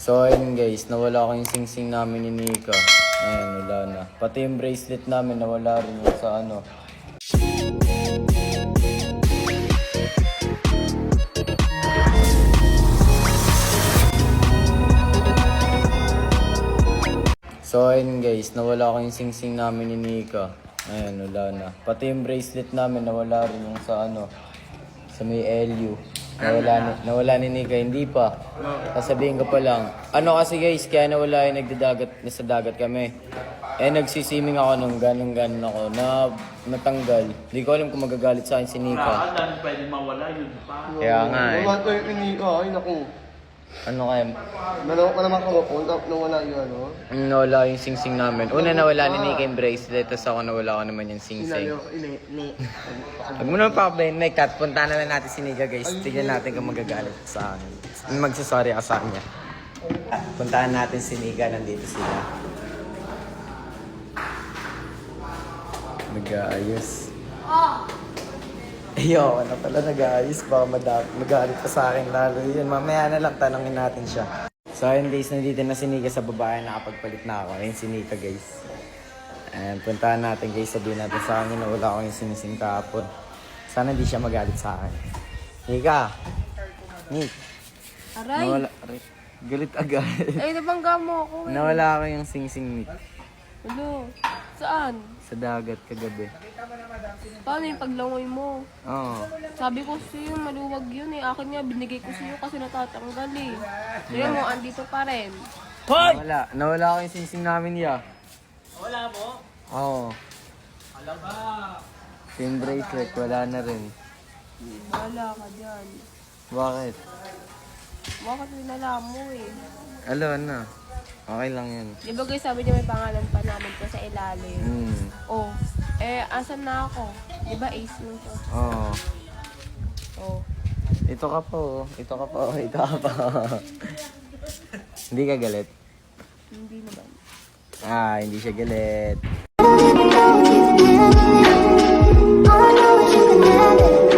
So ayun guys, nawala ko yung sing-sing namin ni Nika. Ayan, wala na. Pati yung bracelet namin nawala rin yung sa ano. So ayun guys, nawala ko yung sing-sing namin ni Nika. Ayan, wala na. Pati yung bracelet namin nawala rin yung sa ano. Sa may LU. Nawala ni Nika, hindi pa. Sasabihin ko pa lang. Ano kasi guys, kaya nawala yung nasa dagat kami. Nagsisiming ako nung ganun ako na natanggal. Hindi ko alam kung magagalit sa akin si Nika. Wala ka, pwede mawala yun pa. Kaya nga eh. Wala tayo ni Nika, ay naku. Ano kaya? Dalawa ka naman kumapun, tapos nawala yung ano. Nawala yung sing-sing namin. Una nawala ni Nika yung bracelet, tapos ako nawala ko naman yung sing-sing. Huwag mo naman pa-play, cut. Punta na lang natin si Nika guys. Tignan natin kung magagalit sa akin. Magsasorry ako sa kanya. Puntahan natin si Nika, nandito sila. Nag-aayos. Ayoko na pala nag-aayos. Baka magalit pa sa akin lalo yun. Mamaya na lang tanongin natin siya. So ayun guys, nandito na si Nika sa babae. Nakapagpalit na ako. Ayun si Nika guys. And puntahan natin guys. Sabihin natin sa kanya na wala ko yung sinising kahapon. Sana hindi siya magalit sa akin. Nika! Nik! Aray! Nawala. Aray. Galit agad. Ay, nabangga mo ako eh. Nawala ko yung sing-sing Nik. Ano? Saan? Sa dagat kagabi. Paano yung paglangoy mo? Oo. Sabi ko sa'yo, maluwag yun eh. Akin nga, binigay ko sa'yo kasi natatanggal eh. Kaya mo, andito pa rin. Nawala ko yung sing-sing namin ya. Wala mo? Oo. Alam ba? Yung bracelet, wala na rin. Wala ka dyan. Bakit? Bakit nilala mo eh? Na. Okay lang yun. Di ba guys, sabi niya may pangalan pa namin ko sa ilalim. Oh, asan na ako? Di ba ace mo to? Oo. Oh. Ito ka po. Ito ka po. Hindi ka galit? Hindi naman. Hindi siya galit. All I know is you can have it.